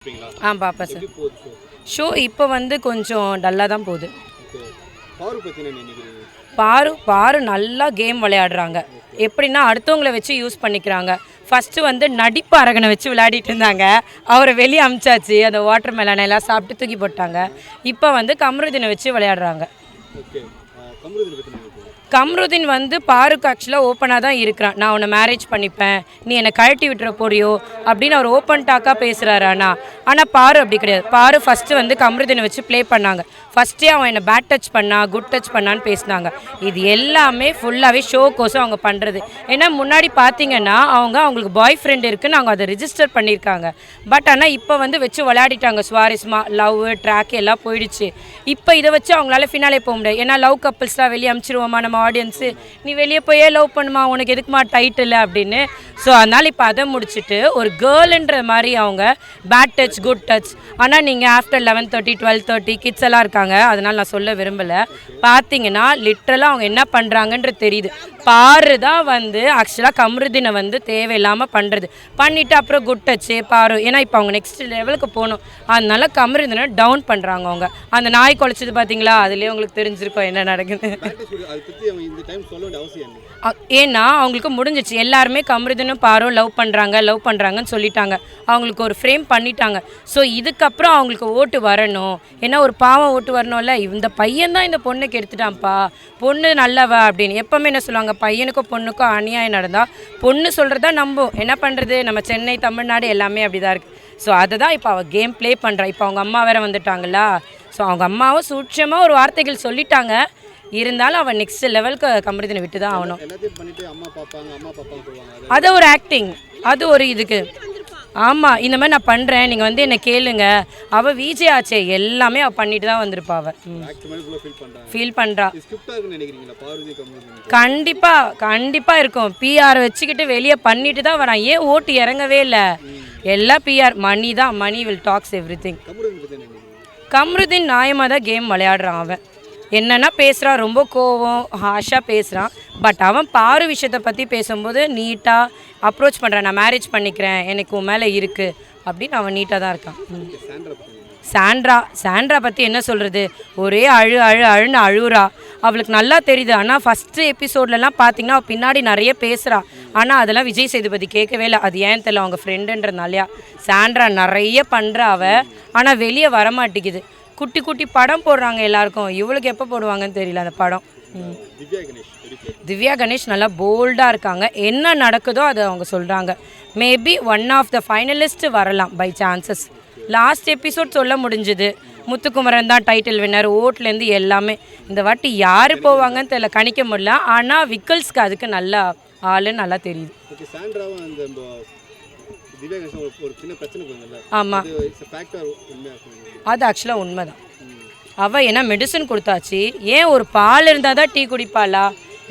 பார்ப்பேன் sir. Show இப்போ வந்து கொஞ்சம் டல்லாக தான் போகுது. பாரு நல்லா கேம் விளையாடுறாங்க. எப்படின்னா அடுத்தவங்களை வச்சு யூஸ் பண்ணிக்கிறாங்க. ஃபஸ்ட்டு வந்து நடிப்பு அரகனை வச்சு விளையாடிட்டு இருந்தாங்க. அவரை வெளியே அமிச்சாச்சு. அந்த வாட்டர் மெலனை எல்லாம் சாப்பிட்டு தூக்கி போட்டாங்க. இப்போ வந்து கம்ருதீனை வச்சு விளையாடுறாங்க. கம்ருதீன் வந்து பாருக்கு ஆக்சுவலாக ஓப்பனாக தான் இருக்கிறான். நான் உன்னை மேரேஜ் பண்ணிப்பேன், நீ என்னை கழட்டி விட்டுற போறியோ அப்படின்னு அவர் ஓப்பன் டாக்காக பேசுகிறாரு. ஆனால் பாரு அப்படி கிடையாது. பாரு ஃபஸ்ட்டு வந்து கம்ருதீனை வச்சு ப்ளே பண்ணாங்க. ஃபஸ்ட்டே அவன் என்னை பேட் டச் பண்ணா, குட் டச் பண்ணான்னு பேசினாங்க. இது எல்லாமே ஃபுல்லாகவே ஷோக்கோசம் அவங்க பண்ணுறது. ஏன்னா முன்னாடி பார்த்தீங்கன்னா அவங்களுக்கு பாய் ஃப்ரெண்ட் இருக்குன்னு அவங்க அதை ரிஜிஸ்டர் பண்ணியிருக்காங்க. பட் ஆனால் இப்போ வந்து வச்சு விளையாடிட்டாங்க. சுவாரஸ்யமாக லவ் ட்ராக் எல்லாம் போயிடுச்சு. இப்போ இதை வச்சு அவங்களால ஃபினாலே போக முடியாது. ஏன்னா லவ் கப்பிள்ஸ்லாம் வெளியே அனுப்பிச்சிருவோமா நம்ம ஆடியன்ஸு, நீ வெளியே போயே லவ் பண்ணுமா, உனக்கு எதுக்குமா டைட்டில் அப்படின்னு. ஸோ அதனால் இப்போ அதை முடிச்சுட்டு ஒரு கேர்ள்ன்ற மாதிரி அவங்க பேட் டச் குட் டச். ஆனால் நீங்கள் ஆஃப்டர் 11:30 12:30 கிட்ஸ் எல்லாம் இருக்காங்க, அதனால் நான் சொல்ல விரும்பலை. பார்த்தீங்கன்னா லிட்ரலாக அவங்க என்ன பண்ணுறாங்கன்றது தெரியுது. பாரு தான் வந்து ஆக்சுவலாக கம்ருதீனை வந்து தேவையில்லாமல் பண்ணுறது பண்ணிவிட்டு அப்புறம் குட் டச்சு பாரு. ஏன்னா இப்போ அவங்க நெக்ஸ்ட் லெவலுக்கு போகணும். அதனால கம்ருதீனை டவுன் பண்ணுறாங்க. அவங்க அந்த நாய் குலைச்சது பார்த்தீங்களா, அதுலேயே உங்களுக்கு தெரிஞ்சிருக்கோம் என்ன நடக்குது. ஏன்னா அவங்களுக்கு முடிஞ்சிச்சு. எல்லாருமே கம்ருதீனும் பாரும் லவ் பண்ணுறாங்கன்னு சொல்லிட்டாங்க. அவங்களுக்கு ஒரு ஃப்ரேம் பண்ணிட்டாங்க. ஸோ இதுக்கப்புறம் அவங்களுக்கு ஓட்டு வரணும். ஏன்னா ஒரு பாவம் ஓட்டு வரணும்ல. இந்த பையன் தான் இந்த பொண்ணுக்கு எடுத்துட்டான்ப்பா, பொண்ணு நல்லவ அப்படின்னு எப்போவுமே என்ன சொல்லுவாங்க, பையனுக்கும் பொண்ணுக்கும் அநியாயம் நடந்தால் பொண்ணு சொல்கிறதா நம்பும். என்ன பண்ணுறது, நம்ம சென்னை தமிழ்நாடு எல்லாமே அப்படி தான் இருக்குது. ஸோ அதை தான் இப்போ அவள் கேம் ப்ளே பண்ணுறா. இப்போ அவங்க அம்மா வேறு வந்துட்டாங்களா. ஸோ அவங்க அம்மாவும் சூட்சமாக ஒரு வார்த்தைகள் சொல்லிட்டாங்க. இருந்தாலும் அவன் நெக்ஸ்ட் லெவலுக்கு கம்ருதீனை விட்டு தான் ஆகணும். அது ஒரு ஆக்டிங், அது ஒரு இதுக்கு. ஆமாம், இந்த மாதிரி நான் பண்ணுறேன், நீங்கள் வந்து என்னை கேளுங்க. அவள் விஜய் ஆச்சே எல்லாமே அவள் பண்ணிட்டு தான் வந்திருப்பா. அவள் ஃபீல் பண்ணுறா. கண்டிப்பாக இருக்கும். பிஆர் வச்சுக்கிட்டு வெளியே பண்ணிட்டு தான் வரான். ஏன் ஓட்டு இறங்கவே இல்லை. எல்லாம் பிஆர் மணி தான். Mani will talks everything. Kamrudeen நியாயமாக தான் கேம் விளையாடுறான். அவன் என்னென்னா பேசுகிறான், ரொம்ப கோவம் ஹாஷாக பேசுகிறான். பட் அவன் பாரு விஷயத்தை பற்றி பேசும்போது நீட்டாக அப்ரோச் பண்ணுறான். நான் மேரேஜ் பண்ணிக்கிறேன், எனக்கு உன் மேலே இருக்குது அப்படின்னு அவன் நீட்டாக தான் இருக்கான். சாண்ட்ரா பற்றி என்ன சொல்கிறது, ஒரே அழுன்னு அழுகுறா. அவளுக்கு நல்லா தெரியுது. ஆனால் ஃபஸ்ட்டு எபிசோட்லலாம் பார்த்தீங்கன்னா அவள் பின்னாடி நிறைய பேசுகிறா. ஆனால் அதெல்லாம் விஜய் சேதுபதி கேட்கவே இல்லை. அது ஏன் தெரியல, அவங்க ஃப்ரெண்டுன்றதுனாலையா. சாண்ட்ரா நிறைய பண்ணுறா அவள், ஆனால் வெளியே வரமாட்டேங்குது. குட்டி குட்டி படம் போடுறாங்க எல்லாருக்கும், இவளுக்கு எப்போ போடுவாங்கன்னு தெரியல அந்த படம். திவ்யா கணேஷ் நல்லா போல்டாக இருக்காங்க. என்ன நடக்குதோ அதை அவங்க சொல்கிறாங்க. Maybe one of the finalist வரலாம் பை சான்சஸ். லாஸ்ட் எபிசோட் சொல்ல முடிஞ்சுது, முத்துக்குமரன் தான் டைட்டில் வின்னர், ஓட்லேருந்து எல்லாமே. இந்த வாட்டி யார் போவாங்கன்னு தெரியல, கணிக்க முடியல. ஆனால் விக்கல்ஸ்க்கு அதுக்கு நல்லா ஆளுன்னு நல்லா தெரியுது. ஆமாம், அது ஆக்சுவலாக உண்மைதான். அவள் ஏன்னா மெடிசன் கொடுத்தாச்சு. ஏன் ஒரு பால் இருந்தால் தான் டீ குடிப்பாளா,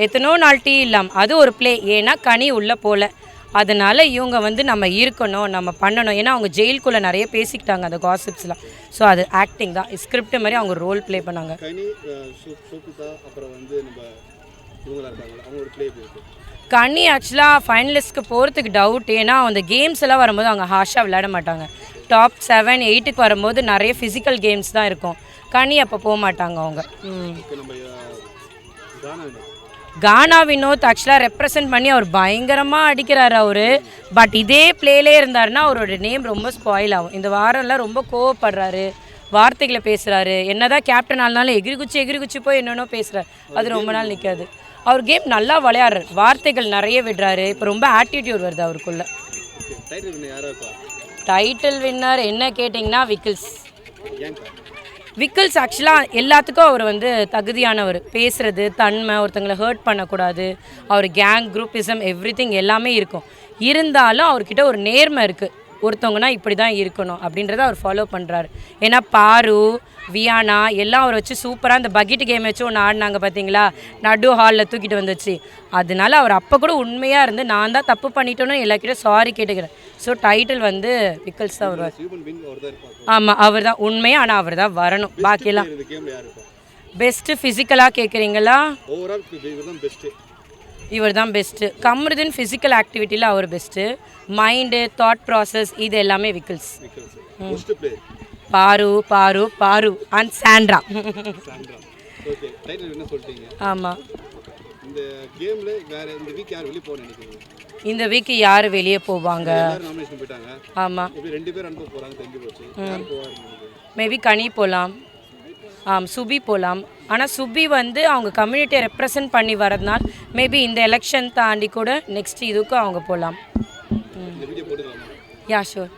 எத்தனோ நாள் டீ இல்லாமல். அது ஒரு ப்ளே. ஏன்னா கனி உள்ளே போகல, அதனால் இவங்க வந்து நம்ம இருக்கணும், நம்ம பண்ணணும். ஏன்னா அவங்க ஜெயிலுக்குள்ளே நிறைய பேசிக்கிட்டாங்க அந்த காசிப்ஸ்லாம். ஸோ அது ஆக்டிங் தான், ஸ்கிரிப்ட் மாதிரி அவங்க ரோல் ப்ளே பண்ணாங்க. கனி ஆக்சுவலாக ஃபைனலிஸ்ட்க்கு போகிறதுக்கு டவுட். ஏன்னா அந்த கேம்ஸ் எல்லாம் வரும்போது அவங்க ஹாஷாக விளையாட மாட்டாங்க. டாப் 7 8க்கு வரும்போது நிறைய ஃபிசிக்கல் கேம்ஸ் தான் இருக்கும். கனி அப்போ போக மாட்டாங்க அவங்க. கானா வினோத் ஆக்சுவலாக ரெப்ரசன்ட் பண்ணி அவர் பயங்கரமாக அடிக்கிறாரு அவர். பட் இதே பிளேலே இருந்தாருன்னா அவரோட நேம் ரொம்ப ஸ்பாயில் ஆகும். இந்த வாரம்லாம் ரொம்ப கோவப்படுறாரு, வார்த்தைகளை பேசுகிறாரு. என்ன தான் கேப்டன் ஆனாலும் எகிரி குச்சி போய் என்னென்னோ பேசுகிறார். அது ரொம்ப நாள் நிற்காது. அவர் கேம் நல்லா விளையாடுறாரு, வார்த்தைகள் நிறைய விடுறாரு. இப்போ ரொம்ப ஆட்டிடியூட் வருது அவருக்குள்ள. டைட்டில் வின்னர் என்ன கேட்டிங்கன்னா விக்கல்ஸ் ஆக்சுவலாக எல்லாத்துக்கும் அவர் வந்து தகுதியானவர். பேசுகிறது, தன்மை, ஒருத்தங்களை ஹர்ட் பண்ணக்கூடாது, அவர் கேங் குரூப்பிசம் எவ்ரிதிங் எல்லாமே இருக்கும். இருந்தாலும் அவர்கிட்ட ஒரு நேர்மை இருக்குது. ஒருத்தவங்கன்னா இப்படி தான் இருக்கணும் அப்படின்றத அவர் ஃபாலோ பண்ணுறாரு. ஏன்னா பாரு வியானா எல்லாம் அவரை வச்சு சூப்பராக இந்த பக்கெட் கேம் வச்சு ஒன்று ஆடினாங்க பார்த்தீங்களா, நடு ஹாலில் தூக்கிட்டு வந்துச்சு. அதனால அவர் அப்போ கூட உண்மையாக இருந்து நான் தான் தப்பு பண்ணிட்டோன்னு எல்லாக்கிட்ட சாரி கேட்டுக்கிறேன். ஸோ டைட்டில் வந்து விக்கல்ஸ் தான் வருவார். ஆமாம், அவர் தான் உண்மையாக. ஆனால் அவர் தான் வரணும். பாக்கியெல்லாம் பெஸ்ட்டு ஃபிசிக்கலாக கேட்குறீங்களா, இவர் தான் பெஸ்ட்டு. கம்ருதீன் ஃபிசிக்கல் ஆக்டிவிட்டியில் அவர் பெஸ்ட்டு. மைண்டு, தாட் ப்ராசஸ் இது எல்லாமே விக்கல்ஸ். ஃபர்ஸ்ட் பிளே பாரு and Sandra. Sandra. Okay, title என்ன சொல்லிட்டீங்க? ஆமாம். இந்த கேம்ல வேற இந்த வீக் யார் வெளிய போக நினைக்கிறீங்க? இந்த வீக்கு யார் வெளியே போவாங்க? எல்லாரும் நாமினேஷன் போயிட்டாங்க. ஆமாம். இப்போ 2 பேர் அனுப்ப போறாங்க, தெரிஞ்சு போச்சு. யார் போவாங்க? மேபி கனி போகலாம், சுபி போகலாம். ஆனால் சுபி வந்து அவங்க கம்யூனிட்டியை ரெப்ரசன்ட் பண்ணி வரதுனால மேபி இந்த எலெக்ஷன் தாண்டி கூட நெக்ஸ்ட் இதுக்கு அவங்க போகலாம். இந்த வீடியோ போட்டுக்கலாமா? Yeah sure.